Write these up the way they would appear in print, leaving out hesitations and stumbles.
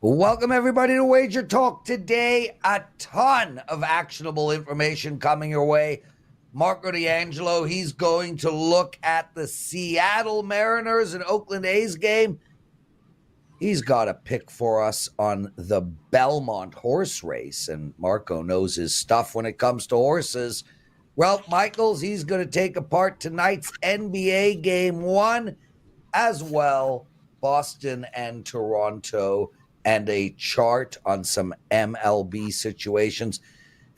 Welcome, everybody, to Wager Talk today. A ton of actionable information coming your way. Marco D'Angelo, he's going to look at the Seattle Mariners and Oakland A's game. He's got a pick for us on the Belmont horse race, and Marco knows his stuff when it comes to horses. Ralph Michales, he's going to take apart tonight's NBA Game 1 as well, Boston and Toronto, and a chart on some MLB situations.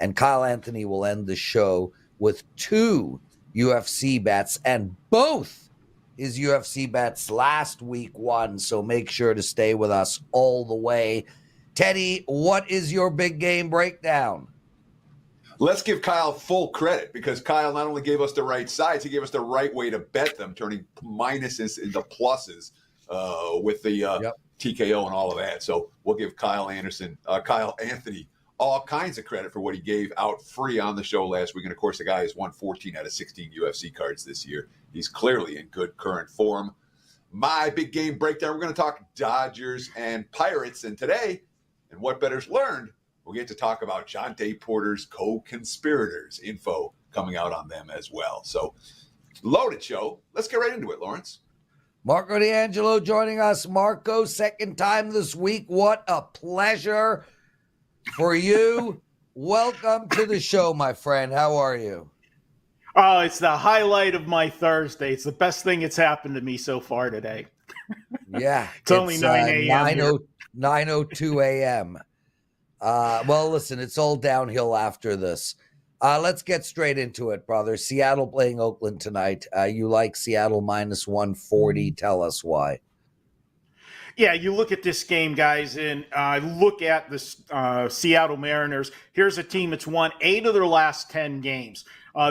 And Kyle Anthony will end the show with 2 UFC bets, and both his UFC bets last week won, so make sure to stay with us all the way. Teddy, what is your big game breakdown? Let's give Kyle full credit, because Kyle not only gave us the right sides, he gave us the right way to bet them, turning minuses into pluses with the TKO and all of that. So we'll give Kyle Anthony all kinds of credit for what he gave out free on the show last week. And of course, the guy has won 14 out of 16 UFC cards this year. He's clearly in good current form. My big game breakdown, we're going to talk Dodgers and Pirates. And today, and what bettors learned, we'll get to talk about Jonte Porter's co-conspirators. Info coming out on them as well. So loaded show. Let's get right into it, Lawrence. Marco D'Angelo joining us. Marco, second time this week. What a pleasure for you. Welcome to the show, my friend. How are you? Oh, it's the highlight of my Thursday. It's the best thing that's happened to me so far today. Yeah. It's only 9 a.m. 9:02 a.m. Well, listen, it's all downhill after this. Let's get straight into it, brother. Seattle playing Oakland tonight. You like Seattle minus 140. Tell us why. Yeah, you look at this game, guys, and look at the Seattle Mariners. Here's a team that's won 8 of their last 10 games.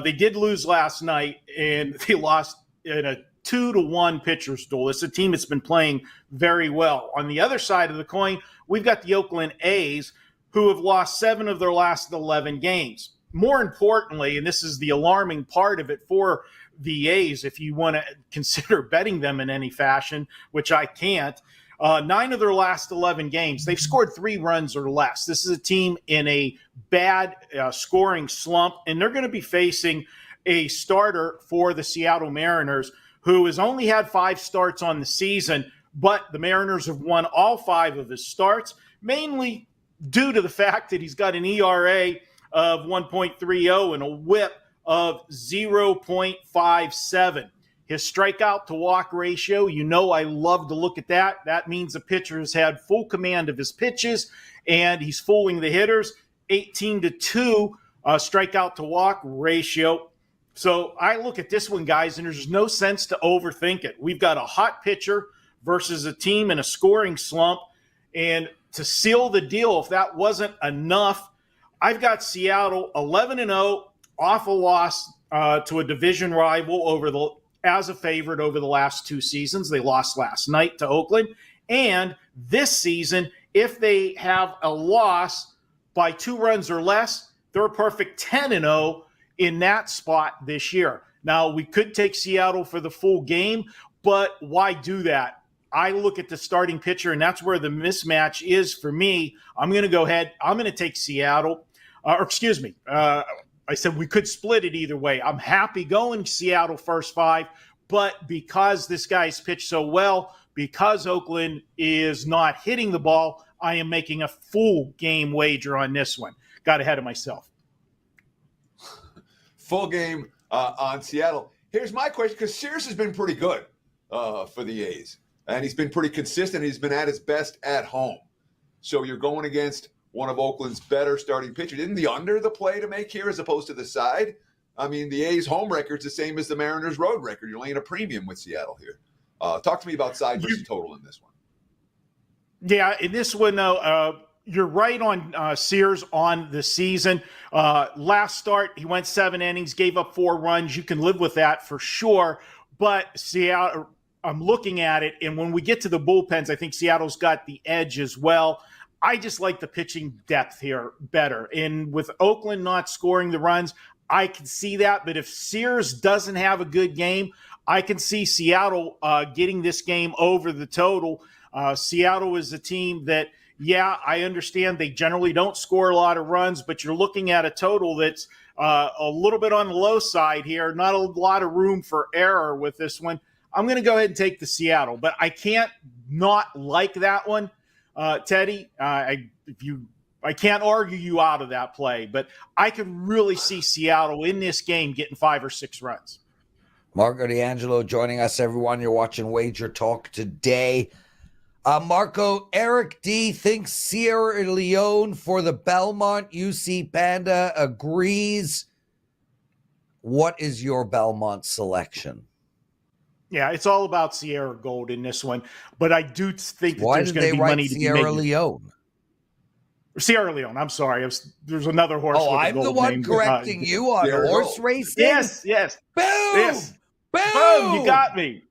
They did lose last night, and they lost in a 2-1 pitcher's duel. It's a team that's been playing very well. On the other side of the coin, we've got the Oakland A's, who have lost 7 of their last 11 games. More importantly, and this is the alarming part of it for the A's, if you want to consider betting them in any fashion, which I can't, 9 of their last 11 games, they've scored 3 runs or less. This is a team in a bad scoring slump, and they're going to be facing a starter for the Seattle Mariners who has only had 5 starts on the season, but the Mariners have won all 5 of his starts, mainly due to the fact that he's got an ERA of 1.30 and a whip of 0.57. His strikeout to walk ratio, you know I love to look at that. That means the pitcher has had full command of his pitches, and he's fooling the hitters. 18-2 strikeout to walk ratio. So I look at this one, guys, and there's no sense to overthink it. We've got a hot pitcher versus a team in a scoring slump, and to seal the deal, if that wasn't enough, I've got Seattle 11-0 off a loss to a division rival as a favorite over the last 2 seasons. They lost last night to Oakland. And this season, if they have a loss by 2 runs or less, they're a perfect 10-0 in that spot this year. Now, we could take Seattle for the full game, but why do that? I look at the starting pitcher, and that's where the mismatch is for me. I'm going to go ahead. I'm going to take Seattle. I said we could split it either way. I'm happy going Seattle first 5, but because this guy's pitched so well, because Oakland is not hitting the ball, I am making a full game wager on this one. Got ahead of myself. Full game on Seattle. Here's my question, because Sears has been pretty good for the A's, and he's been pretty consistent. He's been at his best at home. So you're going against one of Oakland's better starting pitchers. Isn't the under the play to make here as opposed to the side? I mean, the A's home record's the same as the Mariners road record. You're laying a premium with Seattle here. Talk to me about side versus total in this one. Yeah, in this one, though, you're right on Sears on the season. Last start, he went 7 innings, gave up 4 runs. You can live with that for sure. But Seattle, I'm looking at it, and when we get to the bullpens, I think Seattle's got the edge as well. I just like the pitching depth here better. And with Oakland not scoring the runs, I can see that. But if Sears doesn't have a good game, I can see Seattle getting this game over the total. Seattle is a team that Yeah, I understand they generally don't score a lot of runs, but you're looking at a total that's a little bit on the low side here. Not a lot of room for error with this one. I'm going to go ahead and take the Seattle, but I can't not like that one, Teddy. I can't argue you out of that play, but I could really see Seattle in this game getting 5 or 6 runs. Marco D'Angelo joining us, everyone. You're watching Wager Talk today. Marco, Eric D thinks Sierra Leone for the Belmont. UC Panda agrees. What is your Belmont selection? Yeah, it's all about Sierra Gold in this one, but I do think that Why there's did going to they be write money to Sierra be made. Leone? Sierra Leone. I'm sorry. There's another horse. Oh, with a I'm the gold one name. correcting you on Sierra horse Gold. racing. Yes. Boom. Yes. Boom. Boom, you got me.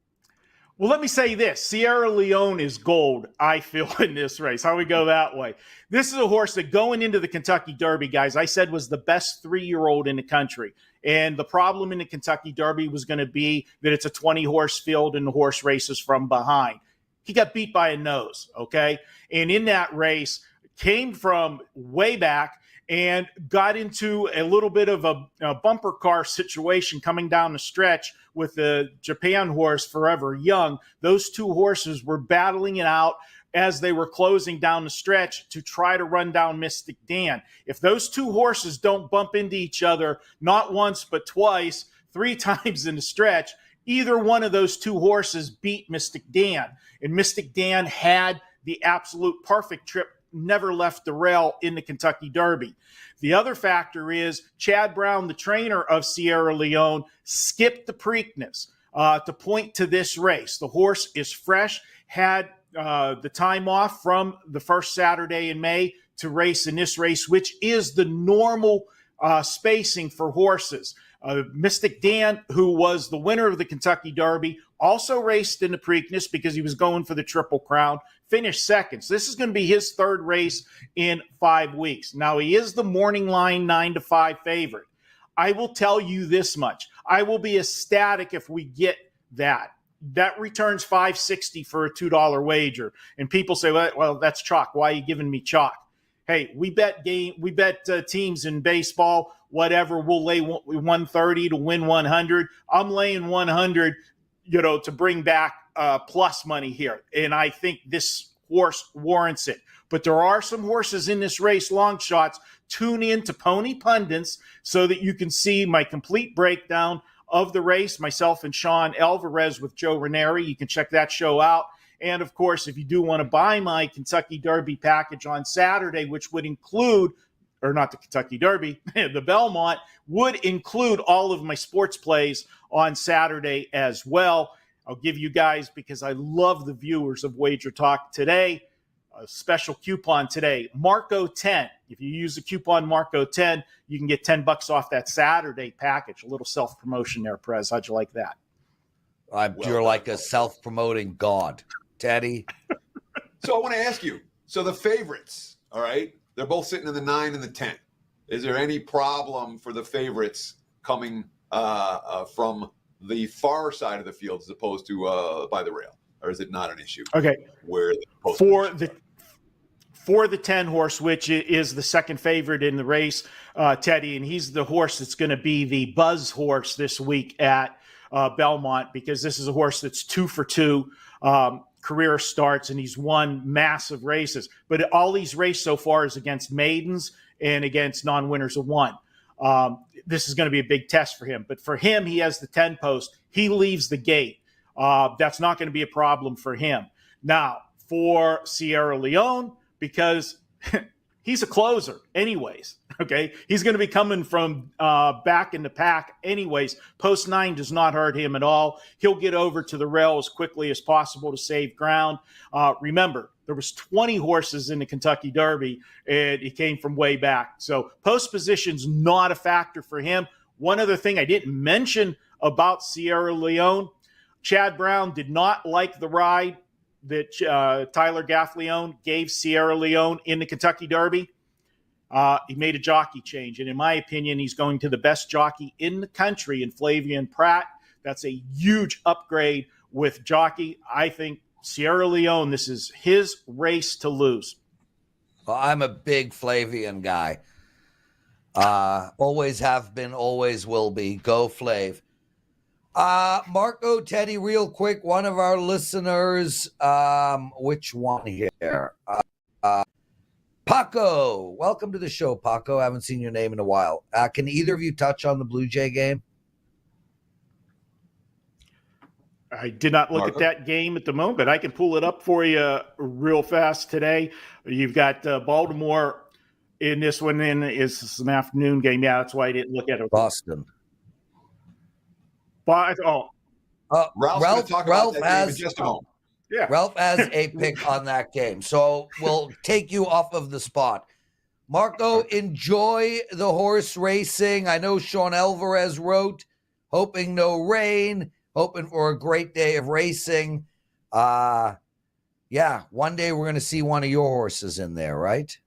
Well, let me say this. Sierra Leone is gold, I feel, in this race. How we go that way? This is a horse that going into the Kentucky Derby, guys, I said was the best 3-year-old in the country. And the problem in the Kentucky Derby was going to be that it's a 20-horse field and the horse races from behind. He got beat by a nose, okay? And in that race, came from way back and got into a little bit of a bumper car situation coming down the stretch with the Japan horse Forever Young. Those two horses were battling it out as they were closing down the stretch to try to run down Mystic Dan. If those two horses don't bump into each other, not once, but twice, 3 times in the stretch, either one of those two horses beat Mystic Dan. And Mystic Dan had the absolute perfect trip, never left the rail in the Kentucky Derby. The other factor is Chad Brown, the trainer of Sierra Leone, skipped the Preakness to point to this race. The horse is fresh, had the time off from the first Saturday in May to race in this race, which is the normal spacing for horses. Mystic Dan, who was the winner of the Kentucky Derby, also raced in the Preakness because he was going for the Triple Crown, finished second. So this is going to be his 3rd race in 5 weeks. Now, he is the morning line 9-5 favorite. I will tell you this much. I will be ecstatic if we get that. That returns $5.60 for a $2 wager. And people say, well, that's chalk. Why are you giving me chalk? Hey, we bet teams in baseball, whatever. We'll lay 130 to win 100. I'm laying 100, to bring back plus money here. And I think this horse warrants it. But there are some horses in this race, long shots. Tune in to Pony Pundits so that you can see my complete breakdown of the race, myself and Sean Alvarez with Joe Ranieri. You can check that show out. And, of course, if you do want to buy my Kentucky Derby package on Saturday, which would include, or not the Kentucky Derby, the Belmont, would include all of my sports plays on Saturday as well. I'll give you guys, because I love the viewers of Wager Talk Today, a special coupon today, Marco 10. If you use the coupon Marco 10, you can get $10 off that Saturday package. A little self-promotion there, Prez. How'd you like that? You're like a self-promoting god. Teddy? So I want to ask you, so the favorites, all right, they're both sitting in the 9 and the 10. Is there any problem for the favorites coming from the far side of the field as opposed to by the rail? Or is it not an issue? Okay. Where for the 10 horse, which is the second favorite in the race, Teddy, and he's the horse that's going to be the buzz horse this week at Belmont, because this is a horse that's 2 for 2 career starts, and he's won massive races. But all he's raced so far is against maidens and against non-winners of 1. This is going to be a big test for him. But for him, he has the 10 post. He leaves the gate. That's not going to be a problem for him. Now, for Sierra Leone, because he's a closer anyways, okay? He's going to be coming from back in the pack anyways. Post 9 does not hurt him at all. He'll get over to the rail as quickly as possible to save ground. Remember, there was 20 horses in the Kentucky Derby, and he came from way back. So post position's not a factor for him. One other thing I didn't mention about Sierra Leone, Chad Brown did not like the ride that Tyler Gaffleone gave Sierra Leone in the Kentucky Derby. He made a jockey change, and in my opinion, he's going to the best jockey in the country in Flavian Pratt. That's a huge upgrade with jockey. I think Sierra Leone, this is his race to lose. Well, I'm a big Flavian guy. Always have been, always will be. Go Flav. Marco, Teddy, real quick, one of our listeners, which one here? Paco, welcome to the show, Paco. I haven't seen your name in a while. Can either of you touch on the Blue Jay game? I did not look at that game at the moment, but I can pull it up for you real fast today. You've got Baltimore in this one, and it's an afternoon game. Yeah, that's why I didn't look at it. Boston. But, Ralph has in just a moment. Yeah. Ralph has a pick on that game, so we'll take you off of the spot. Marco, enjoy the horse racing. I know Sean Alvarez wrote, hoping no rain, hoping for a great day of racing. Yeah, one day we're going to see one of your horses in there, right?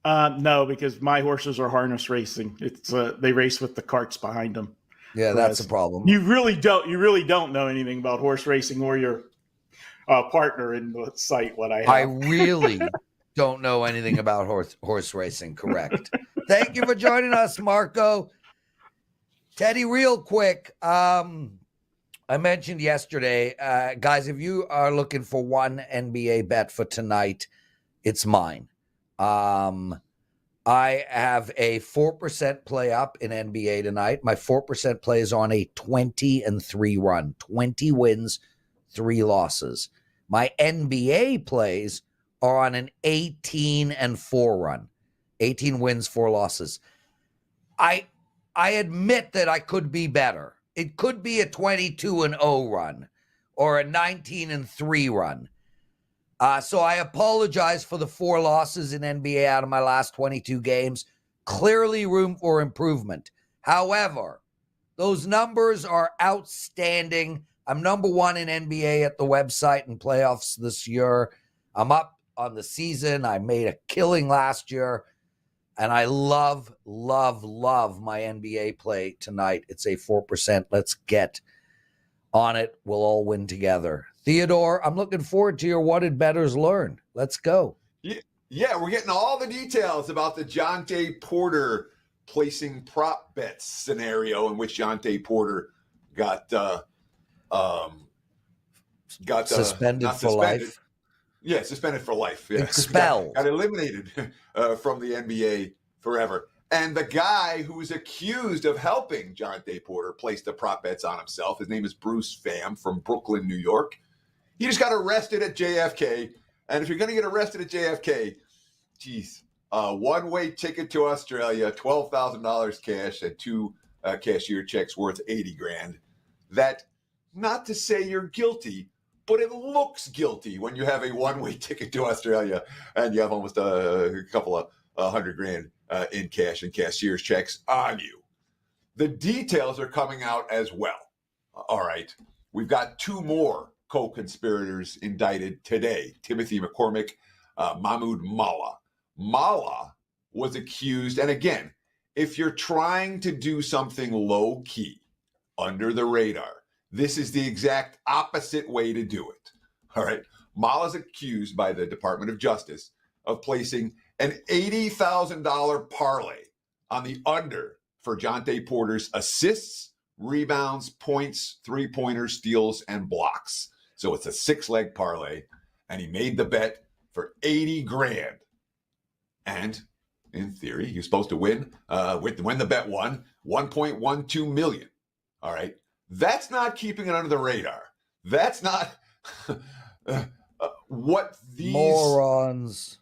No, because my horses are harness racing. It's they race with the carts behind them. Yeah, that's a problem. You really don't know anything about horse racing or your partner in the site. What I have. I really don't know anything about horse racing. Correct. Thank you for joining us, Marco. Teddy, real quick. I mentioned yesterday, guys, if you are looking for one NBA bet for tonight, it's mine. I have a 4% play up in NBA tonight. My 4% play is on a 20-3 run, 20 wins, 3 losses. My NBA plays are on an 18-4 run, 18 wins, 4 losses. I admit that I could be better. It could be a 22-0 run or a 19-3 run. So I apologize for the 4 losses in NBA out of my last 22 games. Clearly room for improvement. However, those numbers are outstanding. I'm number 1 in NBA at the website and playoffs this year. I'm up on the season. I made a killing last year. And I love, love, love my NBA play tonight. It's a 4%. Let's get on it. We'll all win together. Theodore, I'm looking forward to your What Did Bettors Learn? Let's go. Yeah, we're getting all the details about the Jonte Porter placing prop bets scenario in which Jonte Porter got suspended for life. Yeah, suspended for life. Yeah. Expelled. Got eliminated from the NBA forever. And the guy who was accused of helping Jonte Porter place the prop bets on himself, his name is Bruce Pham from Brooklyn, New York. He just got arrested at JFK. And if you're going to get arrested at JFK, geez, one-way ticket to Australia, $12,000 cash, and 2 cashier checks worth $80,000. That, not to say you're guilty, but it looks guilty when you have a one-way ticket to Australia and you have almost a couple of $100,000 in cash and cashier's checks on you. The details are coming out as well. All right. We've got 2 more co-conspirators indicted today. Timothy McCormick, Mahmoud Malla. Malla was accused, and again, if you're trying to do something low-key, under the radar, this is the exact opposite way to do it. All right. Malla's accused by the Department of Justice of placing an $80,000 parlay on the under for Jonte Porter's assists, rebounds, points, 3-pointers, steals, and blocks. So it's a 6-leg parlay, and he made the bet for $80,000. And in theory, he was supposed to win. When the bet won, $1.12 million. All right. That's not keeping it under the radar. That's not what these morons.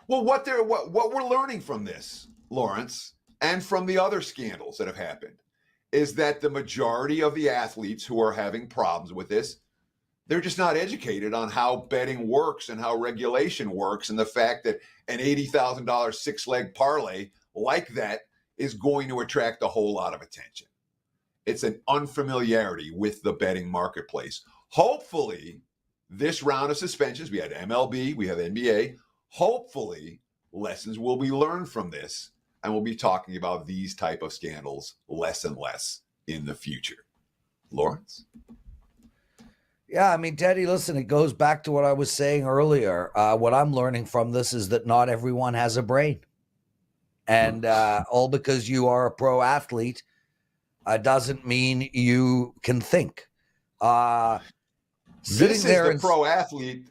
Well, what we're learning from this, Lawrence, and from the other scandals that have happened, is that the majority of the athletes who are having problems with this, they're just not educated on how betting works and how regulation works, and the fact that an $80,000 6-leg parlay like that is going to attract a whole lot of attention. It's an unfamiliarity with the betting marketplace. Hopefully, this round of suspensions, we had MLB, we have NBA, hopefully lessons will be learned from this, and we'll be talking about these type of scandals less and less in the future. Lawrence? Yeah, I mean, Teddy, listen, it goes back to what I was saying earlier. What I'm learning from this is that not everyone has a brain. And all because you are a pro athlete doesn't mean you can think. This is the pro athlete.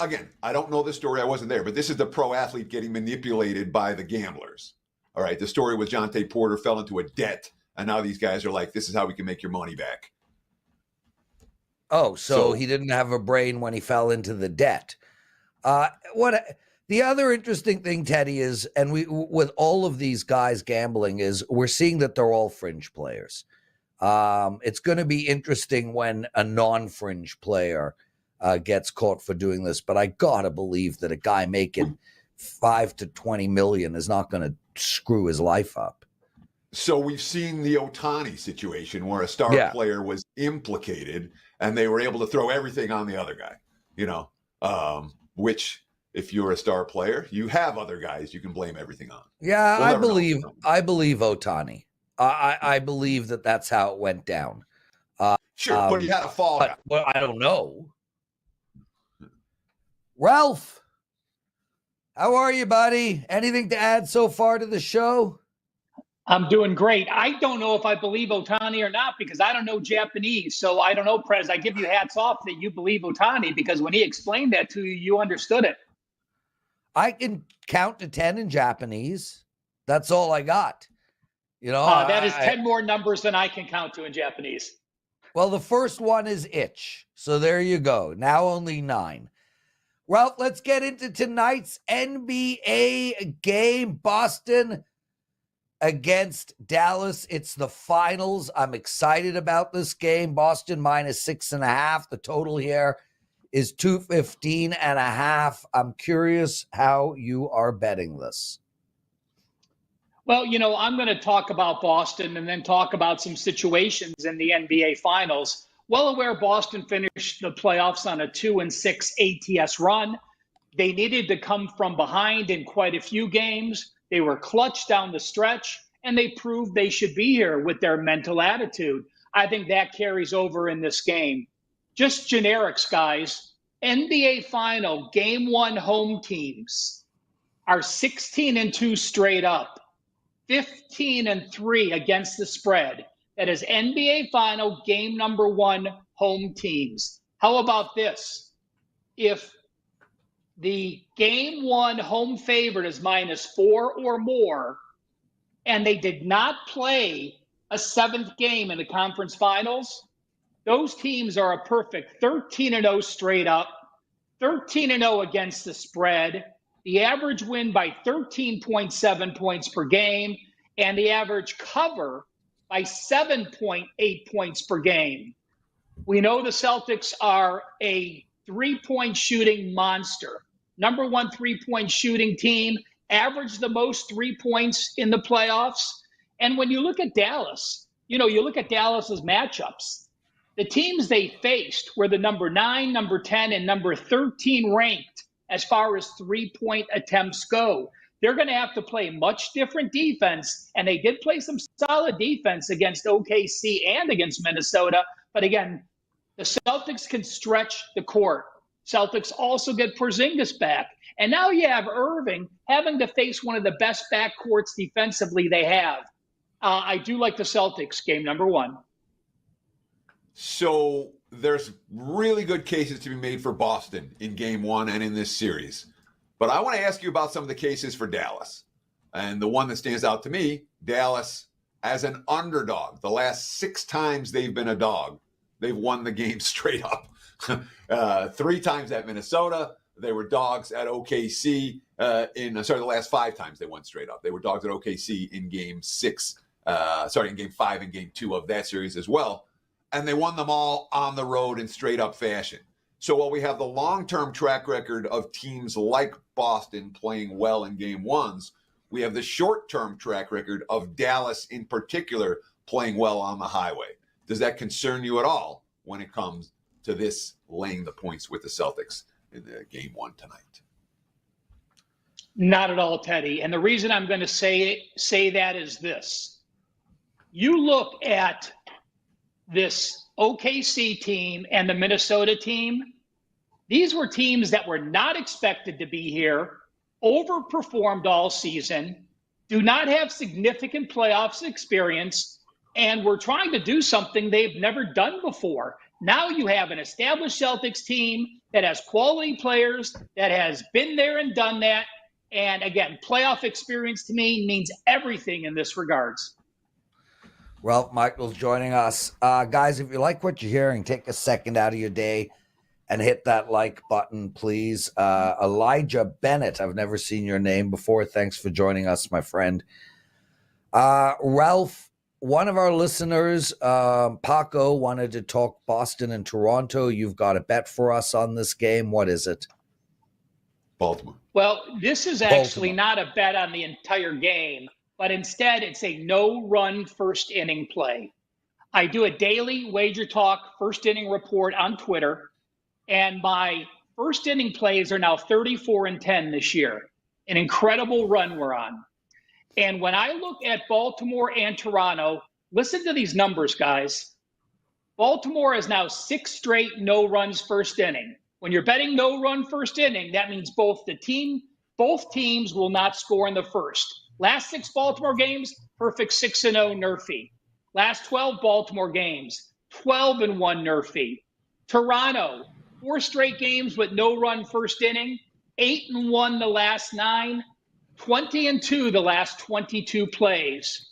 Again, I don't know the story. I wasn't there, but this is the pro athlete getting manipulated by the gamblers. All right. The story with Jonte Porter fell into a debt, and now these guys are like, this is how we can make your money back. Oh, so he didn't have a brain when he fell into the debt. The other interesting thing, Teddy, is, and with all of these guys gambling, is we're seeing that they're all fringe players. It's going to be interesting when a non-fringe player gets caught for doing this, but I gotta believe that a guy making $5 to $20 million is not going to screw his life up. So we've seen the Ohtani situation where a star player was implicated and they were able to throw everything on the other guy, which if you're a star player, you have other guys you can blame everything on. Yeah, I believe Ohtani. I believe that that's how it went down. Sure, but he had a fall guy. Well, I don't know. Ralph, how are you, buddy? Anything to add so far to the show? I'm doing great. I don't know if I believe Ohtani or not because I don't know Japanese. So I don't know, Prez. I give you hats off that you believe Ohtani because when he explained that to you, you understood it. I can count to 10 in Japanese. That's all I got. That is 10 more numbers than I can count to in Japanese. Well, the first one is itch. So there you go. Now only 9. Ralph, let's get into tonight's NBA game. Boston against Dallas. It's the finals. I'm excited about this game. Boston -6.5. The total here is 215.5. I'm curious how you are betting this. Well, I'm going to talk about Boston and then talk about some situations in the NBA Finals. Well aware Boston finished the playoffs on a 2-6 ATS run. They needed to come from behind in quite a few games. They were clutch down the stretch, and they proved they should be here with their mental attitude. I think that carries over in this game. Just generics, guys. NBA Final Game 1 home teams are 16-2 straight up. 15-3 against the spread. That is NBA Final Game number 1 home teams. How about this? If the Game 1 home favorite is -4 or more, and they did not play a 7th game in the conference finals, those teams are a perfect 13-0 straight up, 13-0 against the spread, the average win by 13.7 points per game, and the average cover by 7.8 points per game. We know the Celtics are a three-point shooting monster. Number 1 three-point shooting team, average the most 3 points in the playoffs. And when you look at Dallas, you look at Dallas's matchups. The teams they faced were the number 9, number 10, and number 13 ranked as far as three-point attempts go. They're going to have to play much different defense, and they did play some solid defense against OKC and against Minnesota. But again, the Celtics can stretch the court. Celtics also get Porzingis back. And now you have Irving having to face one of the best backcourts defensively they have. I do like the Celtics, game number 1. So there's really good cases to be made for Boston in game 1 and in this series. But I want to ask you about some of the cases for Dallas. And the one that stands out to me, Dallas as an underdog. The last 6 times they've been a dog, they've won the game straight up. 3 times at Minnesota. They were dogs at OKC. The last 5 times they won straight up. They were dogs at OKC in game 6. In game 5 and game 2 of that series as well. And they won them all on the road in straight up fashion. So while we have the long-term track record of teams like Boston playing well in game 1s, we have the short-term track record of Dallas in particular playing well on the highway. Does that concern you at all when it comes to this laying the points with the Celtics in the game 1 tonight? Not at all, Teddy. And the reason I'm going to say that is this. You look at this OKC team and the Minnesota team, these were teams that were not expected to be here, overperformed all season, do not have significant playoffs experience, and were trying to do something they've never done before. Now you have an established Celtics team that has quality players, that has been there and done that. And again, playoff experience to me means everything in this regards. Ralph Michales joining us. Guys, if you like what you're hearing, take a second out of your day and hit that like button, please. Elijah Bennett, I've never seen your name before. Thanks for joining us, my friend. Ralph, one of our listeners, Paco, wanted to talk Boston and Toronto. You've got a bet for us on this game. What is it? Baltimore. Well, this is actually not a bet on the entire game, but instead it's a no-run first inning play. I do a daily WagerTalk first inning report on Twitter, and my first inning plays are now 34-10 this year. An incredible run we're on. And when I look at Baltimore and Toronto, listen to these numbers, guys. Baltimore is now 6 straight no runs first inning. When you're betting no run first inning, that means both teams will not score in the first. Last 6 Baltimore games, perfect 6-0 Nerfy. Last 12 Baltimore games, 12-1 Nerfy. Toronto, 4 straight games with no run first inning, 8-1 the last 9, 20-2 the last 22 plays.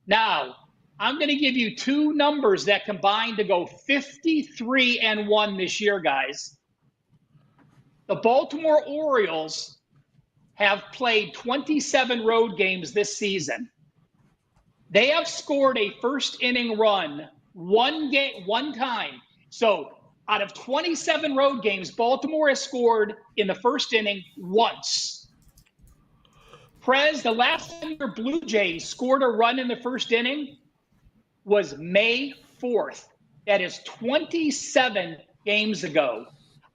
Now, I'm going to give you 2 numbers that combine to go 53-1 this year, guys. The Baltimore Orioles have played 27 road games this season. They have scored a first inning run one time. So out of 27 road games, Baltimore has scored in the first inning once. Prez, the last time your Blue Jays scored a run in the first inning was May 4th. That is 27 games ago.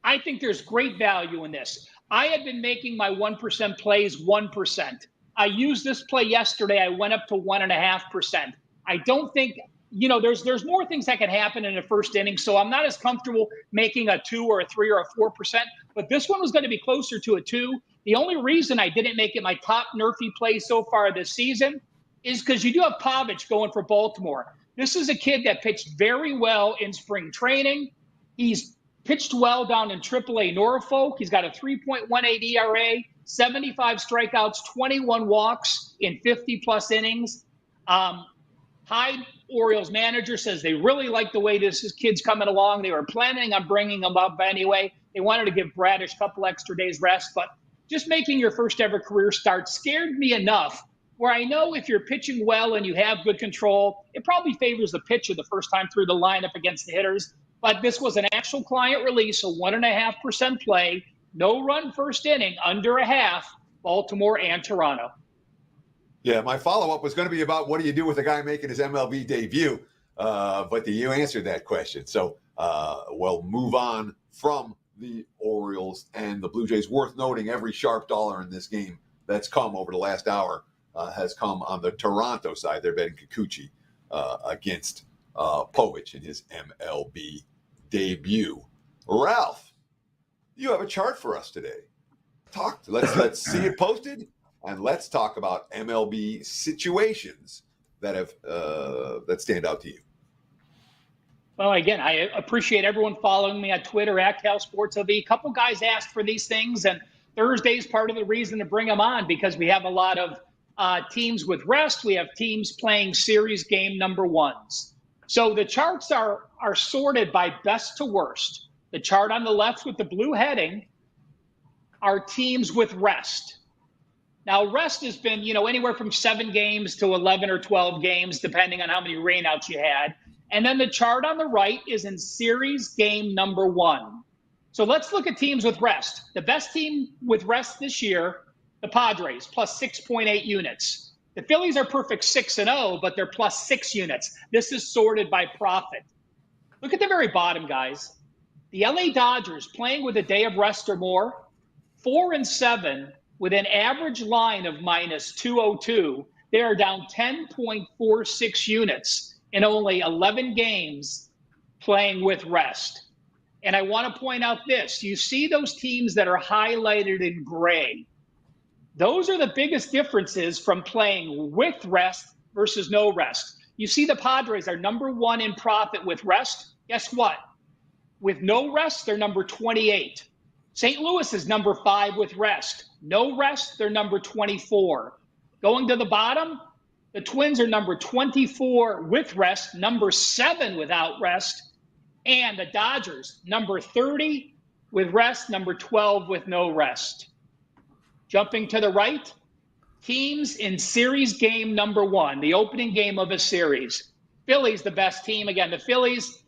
I think there's great value in this. I had been making my 1% plays 1%. I used this play yesterday. I went up to 1.5%. I don't think, there's more things that can happen in the first inning. So I'm not as comfortable making a 2 or a 3 or a 4%. But this one was going to be closer to a 2. The only reason I didn't make it my top Nerfy play so far this season is because you do have Pavic going for Baltimore. This is a kid that pitched very well in spring training. He's pitched well down in AAA Norfolk. He's got a 3.18 ERA, 75 strikeouts, 21 walks in 50-plus innings. Hyde, Orioles manager, says they really like the way this kid's coming along. They were planning on bringing him up anyway. They wanted to give Bradish a couple extra days rest, but just making your first ever career start scared me enough where I know if you're pitching well and you have good control, it probably favors the pitcher the first time through the lineup against the hitters. But this was an actual client release, a 1.5% play, no run first inning, under a half, Baltimore and Toronto. Yeah, my follow-up was going to be about what do you do with a guy making his MLB debut, but you answered that question. So we'll move on from the Orioles and the Blue Jays. Worth noting, every sharp dollar in this game that's come over the last hour has come on the Toronto side. They're betting Kikuchi against Povich in his MLB debut. Ralph, you have a chart for us today. Let's see it posted, and let's talk about MLB situations that have that stand out to you. Well, again, I appreciate everyone following me on Twitter at CalSportsLV. A couple guys asked for these things, and Thursday's part of the reason to bring them on because we have a lot of teams with rest. We have teams playing series game number 1s. So the charts are sorted by best to worst. The chart on the left with the blue heading are teams with rest. Now, rest has been, anywhere from 7 games to 11 or 12 games, depending on how many rainouts you had. And then the chart on the right is in series game number 1. So let's look at teams with rest. The best team with rest this year, the Padres, plus 6.8 units. The Phillies are perfect 6-0, but they're plus 6 units. This is sorted by profit. Look at the very bottom, guys. The LA Dodgers playing with a day of rest or more, 4-7 with an average line of minus 202. They are down 10.46 units. in only 11 games playing with rest. And I want to point out this. You see those teams that are highlighted in gray. Those are the biggest differences from playing with rest versus no rest. You see the Padres are number 1 in profit with rest. Guess what? With no rest, they're number 28. St. Louis is number 5 with rest. No rest, they're number 24. Going to the bottom, the Twins are number 24 with rest, number 7 without rest, and the Dodgers, number 30 with rest, number 12 with no rest. Jumping to the right, teams in series game number 1, the opening game of a series. Phillies, the best team. Again, the Phillies,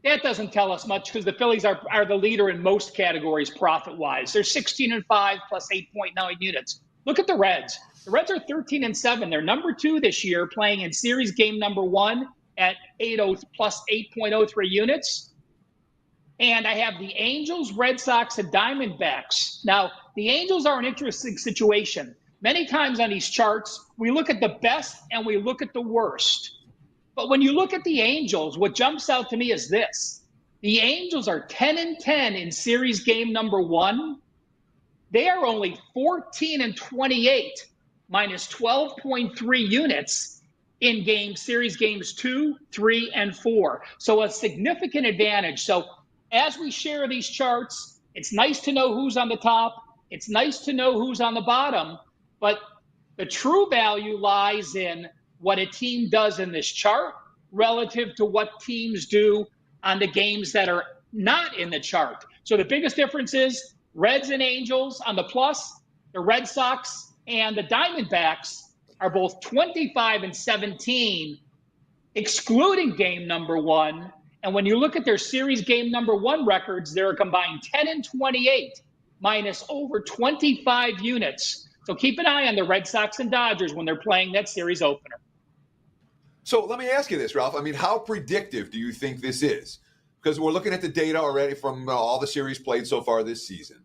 that doesn't tell us much because the Phillies are the leader in most categories profit-wise. They're 16-5 plus 8.9 units. Look at the Reds. The Reds are 13-7. They're number 2 this year, playing in series game number 1 at 80 plus 8.03 units. And I have the Angels, Red Sox, and Diamondbacks. Now, the Angels are an interesting situation. Many times on these charts, we look at the best and we look at the worst. But when you look at the Angels, what jumps out to me is this. The Angels are 10-10 in series game number 1. They are only 14-28, minus 12.3 units in series games 2, 3, and 4. So a significant advantage. So as we share these charts, it's nice to know who's on the top. It's nice to know who's on the bottom. But the true value lies in what a team does in this chart relative to what teams do on the games that are not in the chart. So the biggest difference is Reds and Angels on the plus. The Red Sox and the Diamondbacks are both 25-17, excluding game number 1. And when you look at their series game number 1 records, they're a combined 10-28, minus over 25 units. So keep an eye on the Red Sox and Dodgers when they're playing that series opener. So let me ask you this, Ralph. I mean, how predictive do you think this is? Because we're looking at the data already from all the series played so far this season.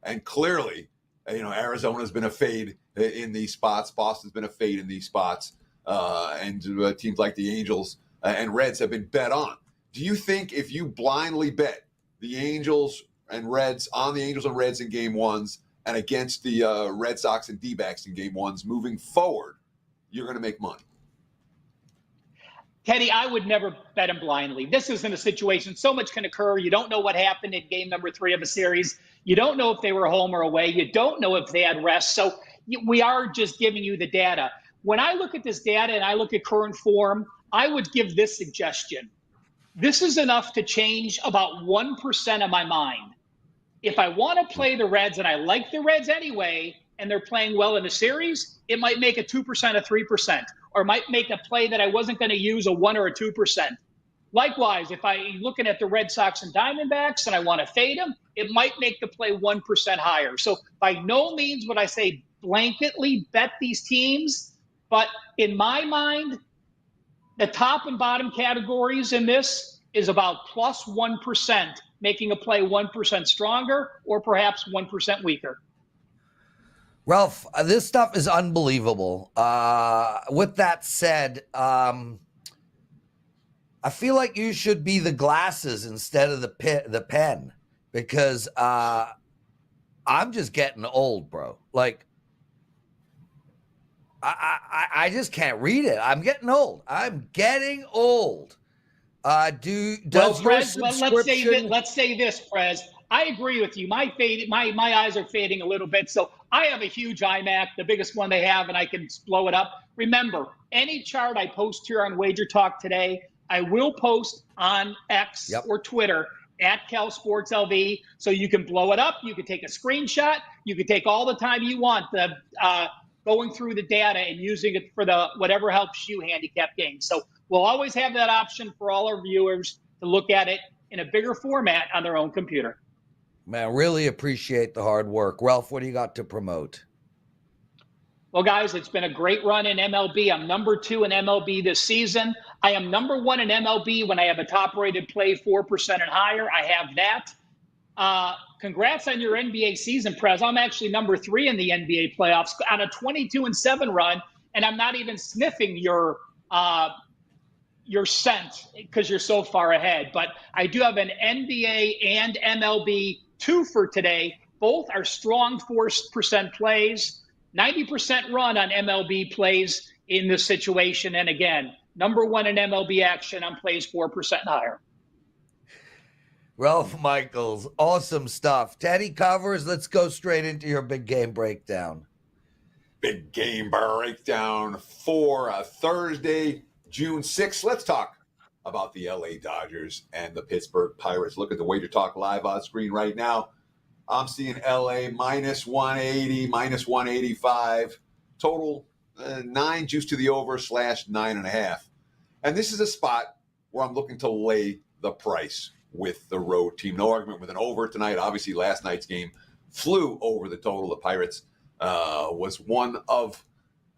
And clearly, Arizona's been a fade in these spots. Boston's been a fade in these spots. And teams like the Angels and Reds have been bet on. Do you think if you blindly bet the Angels and Reds on the Angels and Reds in game 1s and against the Red Sox and D-backs in game 1s moving forward, you're going to make money? Teddy, I would never bet them blindly. This isn't a situation. So much can occur. You don't know what happened in game number 3 of a series. You don't know if they were home or away. You don't know if they had rest. So we are just giving you the data. When I look at this data and I look at current form, I would give this suggestion. This is enough to change about 1% of my mind. If I want to play the Reds, and I like the Reds anyway, and they're playing well in the series, it might make a 2% or 3%, or might make a play that I wasn't going to use a 1 or a 2%. Likewise, if I'm looking at the Red Sox and Diamondbacks and I want to fade them, it might make the play 1% higher. So by no means would I say blanketly bet these teams, but in my mind, the top and bottom categories in this is about plus 1%, making a play 1% stronger or perhaps 1% weaker. Ralph, this stuff is unbelievable. With that said, I feel like you should be the glasses instead of the pen, because I'm just getting old, bro. Like, I just can't read it. I'm getting old. I'm getting old. Prez, let's say this, Prez. I agree with you. My eyes are fading a little bit. So I have a huge iMac, the biggest one they have, and I can blow it up. Remember, any chart I post here on WagerTalk Today, I will post on X or Twitter at CalSportsLV, so you can blow it up. You can take a screenshot. You can take all the time you want going through the data and using it for whatever helps you handicap games. So we'll always have that option for all our viewers to look at it in a bigger format on their own computer. Man, really appreciate the hard work. Ralph, what do you got to promote? Well, guys, it's been a great run in MLB. I'm number 2 in MLB this season. I am number 1 in MLB when I have a top-rated play 4% and higher. I have that. Congrats on your NBA season, Prez. I'm actually number 3 in the NBA playoffs on a 22-7 run, and I'm not even sniffing your you're sent because you're so far ahead. But I do have an NBA and MLB 2 for today. Both are strong 4% plays. 90% run on MLB plays in this situation. And again, number one in MLB action on plays 4% higher. Ralph Michales, awesome stuff. Teddy covers. Let's go straight into your big game breakdown. Big game breakdown for Thursday, June 6th. Let's talk about the LA Dodgers and the Pittsburgh Pirates. Look at the WagerTalk live on screen right now. I'm seeing LA minus 180, minus 185. Total 9 juice to the over / 9.5. And this is a spot where I'm looking to lay the price with the road team. No argument with an over tonight. Obviously, last night's game flew over the total. The Pirates was one of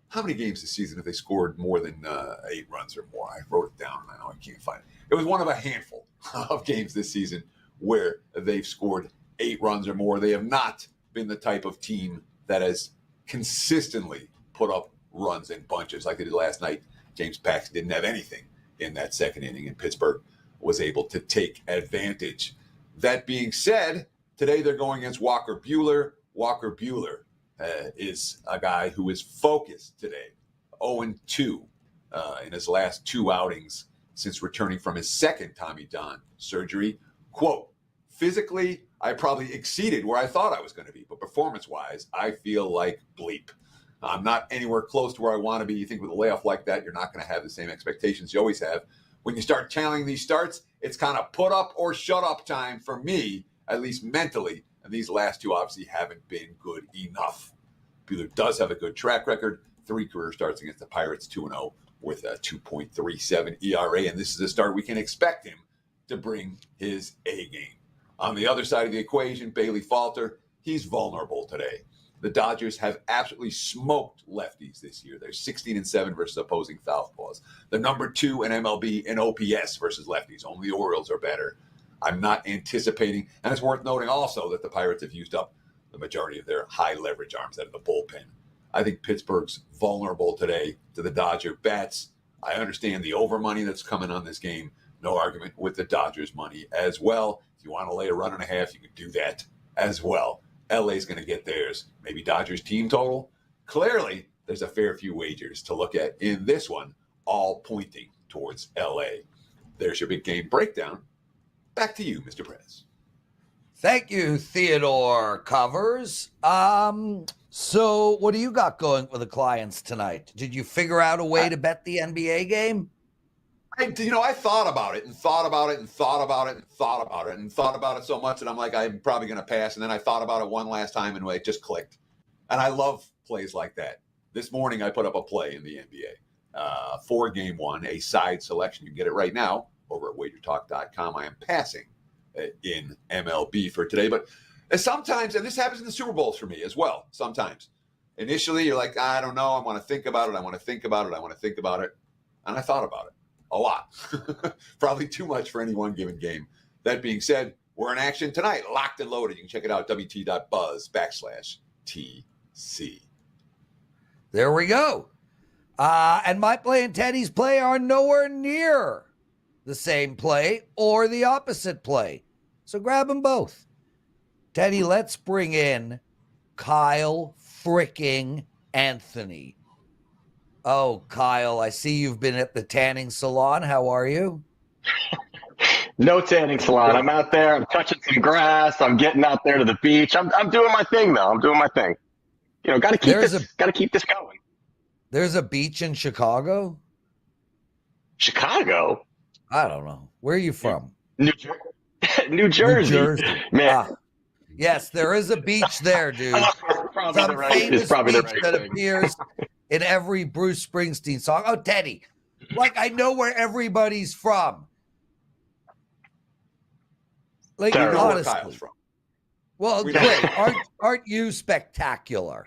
how many games this season have they scored more than 8 runs or more? I wrote it down. I know I can't find it. It was one of a handful of games this season where they've scored 8 runs or more. They have not been the type of team that has consistently put up runs in bunches like they did last night. James Paxton didn't have anything in that second inning, and Pittsburgh was able to take advantage. That being said, today they're going against Walker Buehler. Walker Buehler is a guy who is focused today, 0-2 in his last 2 outings since returning from his second Tommy John surgery. Quote, physically, I probably exceeded where I thought I was going to be, but performance-wise, I feel like bleep. I'm not anywhere close to where I want to be. You think with a layoff like that, you're not going to have the same expectations you always have. When you start tallying these starts, it's kind of put up or shut up time for me, at least mentally. And these last 2 obviously haven't been good enough. Buehler does have a good track record. 3 career starts against the Pirates, 2-0 with a 2.37 ERA. And this is a start we can expect him to bring his A game. On the other side of the equation, Bailey Falter, he's vulnerable today. The Dodgers have absolutely smoked lefties this year. They're 16-7 versus opposing southpaws. They're number 2 in MLB in OPS versus lefties. Only the Orioles are better. I'm not anticipating, and it's worth noting also that the Pirates have used up the majority of their high leverage arms out of the bullpen. I think Pittsburgh's vulnerable today to the Dodger bats. I understand the over money that's coming on this game. No argument with the Dodgers money as well. If you want to lay a 1.5, you can do that as well. LA's going to get theirs. Maybe Dodgers team total. Clearly, there's a fair few wagers to look at in this one, all pointing towards LA. There's your big game breakdown. Back to you, Mr. Prez. Thank you, Theodore Covers. So what do you got going with the clients tonight? Did you figure out a way to bet the NBA game? I thought about it and thought about it and thought about it and thought about it and thought about it so much that I'm like, I'm probably going to pass. And then I thought about it one last time and it just clicked. And I love plays like that. This morning, I put up a play in the NBA for game 1, a side selection. You can get it right now over at wagertalk.com. I am passing in MLB for today. But sometimes, and this happens in the Super Bowls for me as well, sometimes. Initially, you're like, I don't know. I want to think about it. I want to think about it. I want to think about it. And I thought about it. A lot. Probably too much for any one given game. That being said, we're in action tonight, locked and loaded. You can check it out, wt.buzz/TC. There we go. And my play and Teddy's play are nowhere near the same play or the opposite play. So grab them both. Teddy, let's bring in Kyle freaking Anthony. Oh, Kyle, I see you've been at the tanning salon. How are you? No tanning salon. I'm out there. I'm touching some grass. I'm getting out there to the beach. I'm doing my thing, though. I'm doing my thing. Got to keep this going. There's a beach in Chicago? Chicago? I don't know. Where are you from? New Jersey. New Jersey. Man. Yes, there is a beach there, dude. Some famous beach that appears in every Bruce Springsteen song. Oh, Teddy, I know where everybody's from. Honestly. From. Well, great. Aren't you spectacular?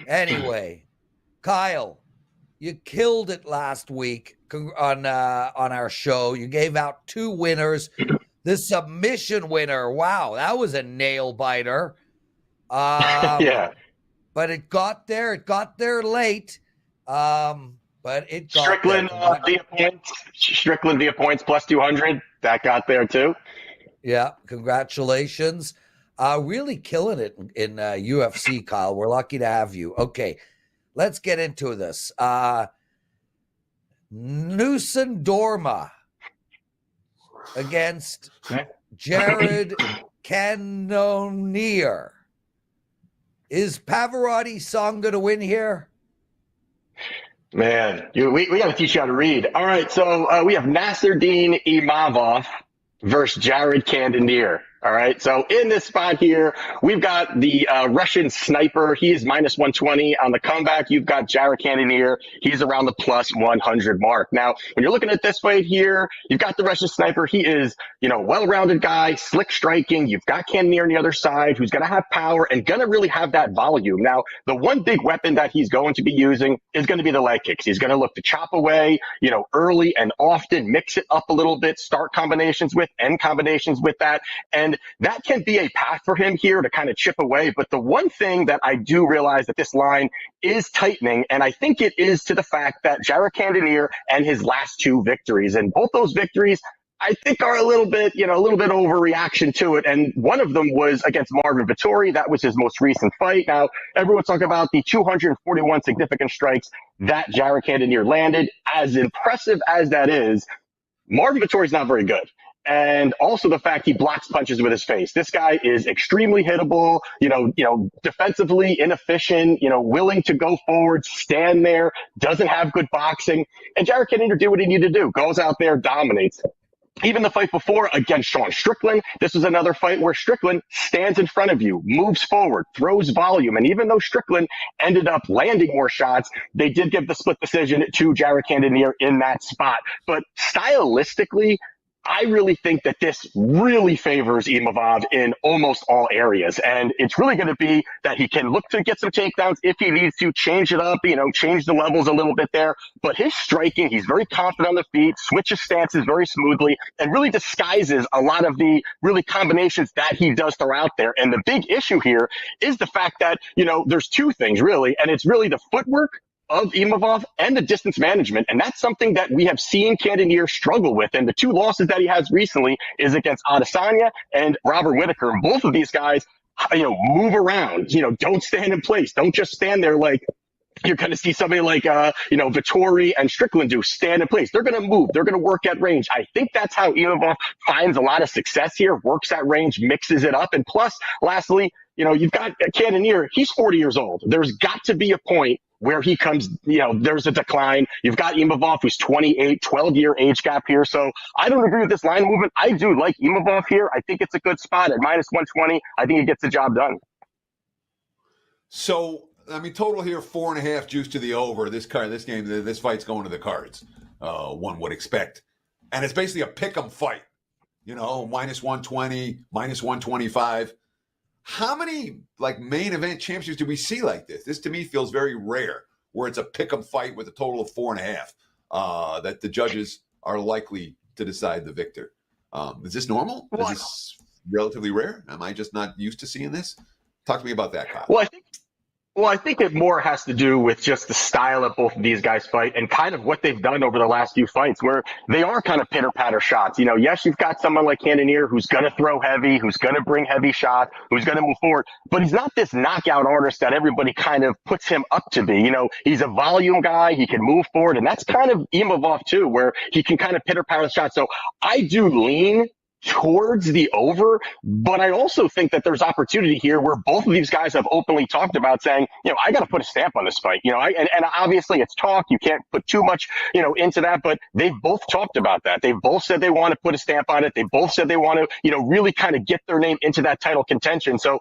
Anyway, Kyle, you killed it last week on our show. You gave out 2 winners. The submission winner, wow, that was a nail biter. Yeah. But it got there late. but it got Strickland via points plus 200. That got there too. Yeah, congratulations. Really killing it in UFC, Kyle. We're lucky to have you. Okay, let's get into this. Newson Dorma against Jared Cannonier. Is Pavarotti song going to win here? Man, we got to teach you how to read. All right, so we have Nasruddin Imavov versus Jared Cannonier. All right, so in this spot here, we've got the Russian sniper. He is minus 120 on the comeback. You've got Jared Cannonier. He's around the plus 100 mark. Now, when you're looking at this fight here, you've got the Russian sniper. He is, well-rounded guy, slick striking. You've got Cannonier on the other side, who's going to have power and going to really have that volume. Now, the one big weapon that he's going to be using is going to be the leg kicks. He's going to look to chop away, early and often, mix it up a little bit, start combinations with, end combinations with that. And that can be a path for him here to kind of chip away. But the one thing that I do realize that this line is tightening, and I think it is to the fact that Jared Cannonier and his last two victories, and both those victories, I think are a little bit overreaction to it. And one of them was against Marvin Vettori. That was his most recent fight. Now, everyone's talking about the 241 significant strikes that Jared Cannonier landed. As impressive as that is, Marvin Vettori is not very good. And also the fact he blocks punches with his face. This guy is extremely hittable, defensively inefficient, willing to go forward, stand there, doesn't have good boxing. And Jared Cannonier did what he needed to do, goes out there, dominates. Even the fight before against Sean Strickland, this was another fight where Strickland stands in front of you, moves forward, throws volume. And even though Strickland ended up landing more shots, they did give the split decision to Jared Cannonier in that spot. But stylistically, I really think that this really favors Imavov in almost all areas. And it's really going to be that he can look to get some takedowns if he needs to, change it up, change the levels a little bit there. But his striking, he's very confident on the feet, switches stances very smoothly, and really disguises a lot of the really combinations that he does throw out there. And the big issue here is the fact that, there's two things really, and it's really the footwork of Imavov and the distance management. And that's something that we have seen Cannonier struggle with. And the two losses that he has recently is against Adesanya and Robert Whittaker. And both of these guys, move around, don't stand in place. Don't just stand there like you're going to see somebody like, Vettori and Strickland do, stand in place. They're going to move. They're going to work at range. I think that's how Imavov finds a lot of success here, works at range, mixes it up. And plus, lastly, you've got Cannonier. He's 40 years old. There's got to be a point where he comes, there's a decline. You've got Imavov, who's 28, 12-year age gap here. So I don't agree with this line movement. I do like Imavov here. I think it's a good spot at minus 120. I think he gets the job done. So, total here, 4.5 juice to the over. This fight's going to the cards, one would expect. And it's basically a pick'em fight, minus 120, minus 125. How many main event championships do we see like this? This to me feels very rare, where it's a pick'em fight with a total of 4.5 that the judges are likely to decide the victor. Is this normal? Is this relatively rare? Am I just not used to seeing this? Talk to me about that, Kyle. Well, I think it more has to do with just the style that both of these guys fight and kind of what they've done over the last few fights, where they are kind of pitter-patter shots. Yes, you've got someone like Cannonier who's going to throw heavy, who's going to bring heavy shots, who's going to move forward, but he's not this knockout artist that everybody kind of puts him up to be. He's a volume guy, he can move forward, and that's kind of Imavov too, where he can kind of pitter-patter shots. So I do lean towards the over, but I also think that there's opportunity here where both of these guys have openly talked about saying, I got to put a stamp on this fight, and obviously it's talk. You can't put too much, into that, but they've both talked about that. They've both said they want to put a stamp on it. They both said they want to, really kind of get their name into that title contention. So,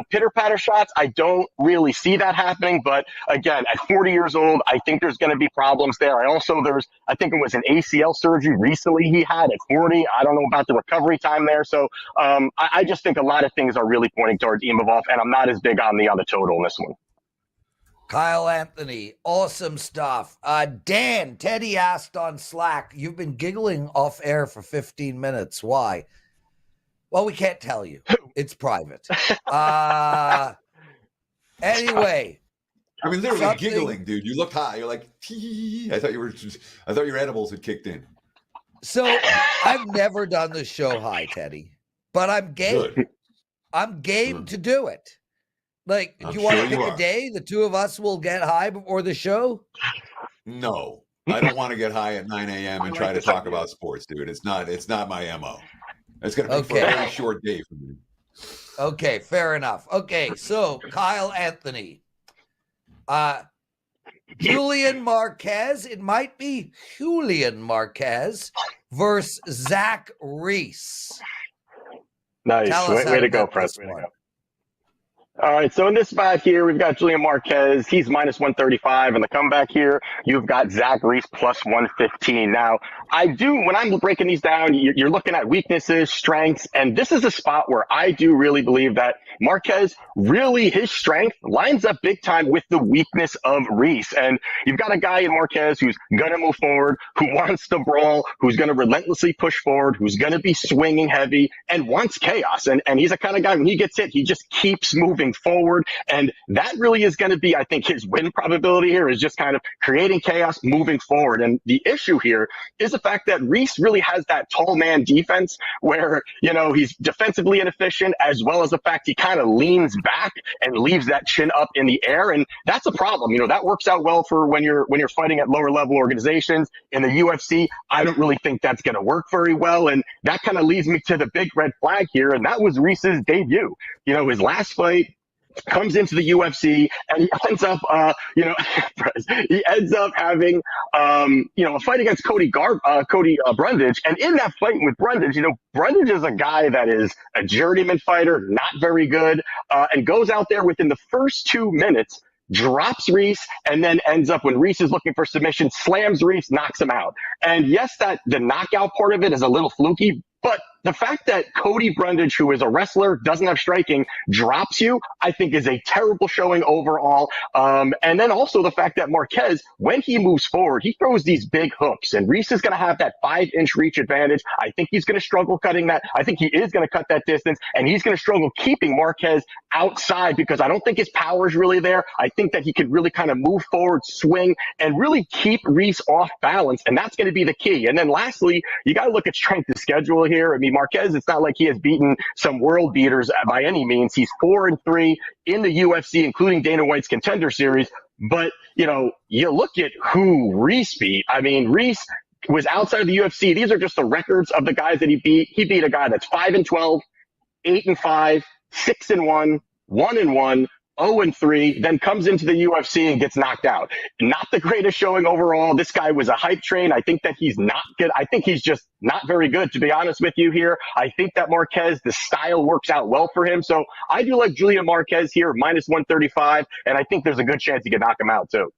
pitter patter shots, I don't really see that happening. But again, at 40 years old, I think there's going to be problems there. I think it was an ACL surgery recently he had at 40. I don't know about the recovery time there. So I just think a lot of things are really pointing towards Imavov, and I'm not as big on the total in this one. Kyle Anthony, awesome stuff. Dan, Teddy asked on Slack, you've been giggling off air for 15 minutes. Why? Well, we can't tell you. It's private. Anyway, I mean, literally giggling, dude. You looked high. You're like, tee. I thought your edibles had kicked in. So I've never done the show high, Teddy, but I'm game. Good. I'm game to do it. Like, do you I'm want sure to pick you a are. day the two of us will get high before the show? No, I don't want to get high at 9 a.m. and try to talk about sports, dude. It's not my MO. It's going to be for a very short day for me. Okay, fair enough. Okay, so Kyle Anthony. Julian Marquez. It might be Julian Marquez versus Zach Reese. Nice. Tell us how Way to to go, bet Prez. this Way to one. go. All right, so in this spot here, we've got Julian Marquez. He's minus 135. In the comeback here, you've got Zach Reese plus 115. Now, when I'm breaking these down, you're looking at weaknesses, strengths, and this is a spot where I do really believe that Marquez, really his strength lines up big time with the weakness of Reese. And you've got a guy in Marquez who's going to move forward, who wants to brawl, who's going to relentlessly push forward, who's going to be swinging heavy and wants chaos. And he's the kind of guy, when he gets hit, he just keeps moving forward. And that really is going to be, I think, his win probability here is just kind of creating chaos, moving forward. And the issue here is the fact that Reese really has that tall man defense where, he's defensively inefficient, as well as the fact he kind of leans back and leaves that chin up in the air. And that's a problem. That works out well for when you're fighting at lower level organizations. In the UFC, I don't really think that's going to work very well. And that kind of leads me to the big red flag here. And that was Reese's debut. His last fight, comes into the UFC and he ends up, he ends up having, a fight against Cody Brundage. And in that fight with Brundage, Brundage is a guy that is a journeyman fighter, not very good, and goes out there within the first 2 minutes, drops Reese, and then ends up, when Reese is looking for submission, slams Reese, knocks him out. And yes, that the knockout part of it is a little fluky, but the fact that Cody Brundage, who is a wrestler, doesn't have striking, drops you, I think is a terrible showing overall. And then also the fact that Marquez, when he moves forward, he throws these big hooks, and Reese is going to have that 5-inch reach advantage. I think he's going to struggle cutting that. I think he is going to cut that distance, and he's going to struggle keeping Marquez outside because I don't think his power is really there. I think that he could really kind of move forward, swing, and really keep Reese off balance, and that's going to be the key. And then lastly, you got to look at strength of schedule here. I mean, Marquez, it's not like he has beaten some world beaters by any means. He's 4-3 in the UFC, including Dana White's Contender Series. But, you look at who Reese beat. I mean, Reese was outside of the UFC. These are just the records of the guys that he beat. He beat a guy that's 5-12, 8-5, 6-1, 1-1, 0-3, then comes into the UFC and gets knocked out. Not the greatest showing overall. This guy was a hype train. I think that he's not good. I think he's just not very good, to be honest with you here. I think that Marquez, the style works out well for him. So I do like Julian Marquez here, minus 135, and I think there's a good chance he could knock him out too.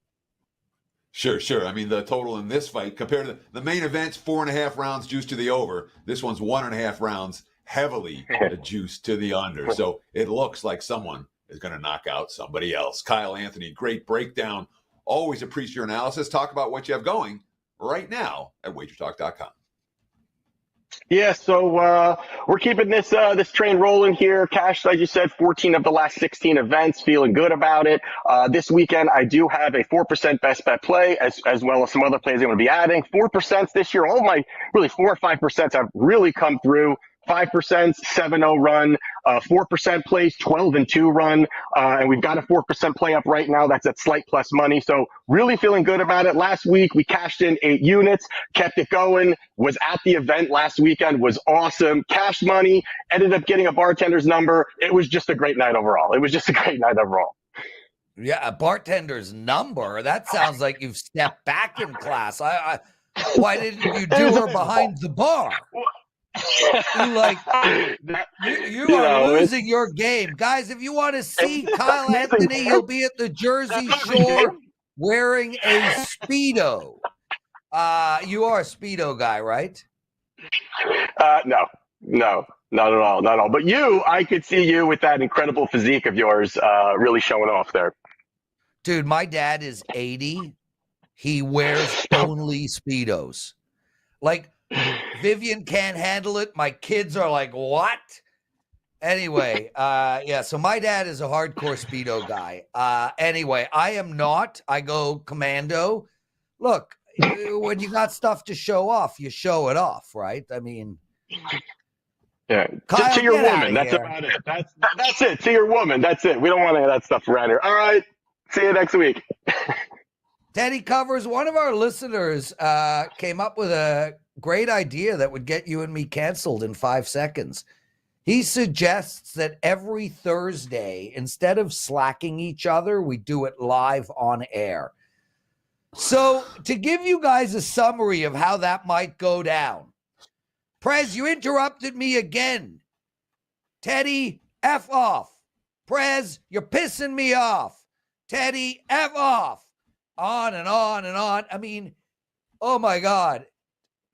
Sure. I mean, the total in this fight, compared to the main event's 4.5 rounds juiced to the over, this one's 1.5 rounds heavily juiced to the under. So it looks like someone is going to knock out somebody else. Kyle Anthony, great breakdown. Always appreciate your analysis. Talk about what you have going right now at WagerTalk.com. Yeah, so we're keeping this train rolling here. Cash, as you said, 14 of the last 16 events, feeling good about it. This weekend, I do have a 4% best bet play, as well as some other plays I'm going to be adding. 4% this year, all my really 4 or 5% have really come through. 5%, 7-0 run, 4% plays, 12-2 run, and we've got a 4% play up right now. That's at slight plus money. So really feeling good about it. Last week, we cashed in 8 units, kept it going, was at the event last weekend, was awesome. Cashed money, ended up getting a bartender's number. It was just a great night overall. Yeah, a bartender's number. That sounds like you've stepped back in class. Why didn't you do her behind the bar? You are losing your game. Guys, if you want to see Kyle Anthony, he'll be at the Jersey Shore wearing a Speedo. You are a Speedo guy, right? No, not at all. But I could see you with that incredible physique of yours really showing off there. Dude, my dad is 80. He wears only Speedos. Like, Vivian can't handle it. My kids are like, what? Anyway, so my dad is a hardcore Speedo guy. Anyway, I am not. I go commando. Look, when you got stuff to show off, you show it off, right? I mean, yeah. Kyle, to your get woman. outta That's here. about it. That's it. To your woman. That's it. We don't want any of that stuff around here. All right. See you next week. Teddy Covers, one of our listeners came up with a great idea that would get you and me canceled in 5 seconds. He suggests that every Thursday, instead of slacking each other, we do it live on air. So to give you guys a summary of how that might go down, Prez, you interrupted me again. Teddy, F off. Prez, you're pissing me off. Teddy, F off. On and on and on. I mean, oh my God.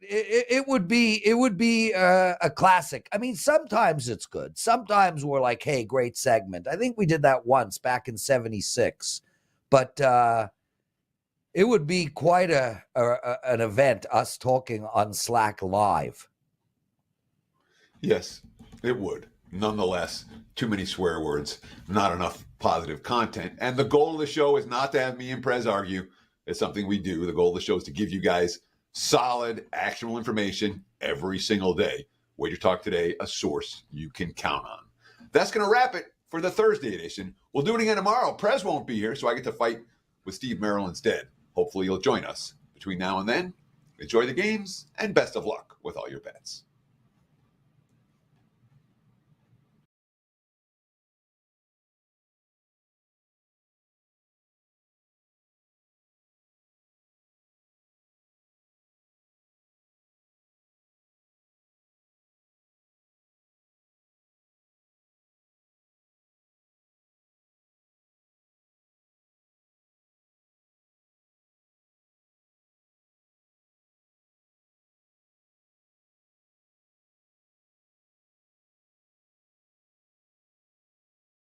It would be a classic. I mean, sometimes it's good. Sometimes we're like, hey, great segment. I think we did that once back in 76. But it would be quite an event, us talking on Slack live. Yes, it would. Nonetheless, too many swear words, not enough positive content. And the goal of the show is not to have me and Prez argue. It's something we do. The goal of the show is to give you guys solid, actionable information every single day. WagerTalk Today, a source you can count on. That's going to wrap it for the Thursday edition. We'll do it again tomorrow. Prez won't be here, so I get to fight with Steve Merrill instead. Hopefully you'll join us. Between now and then, enjoy the games and best of luck with all your bets.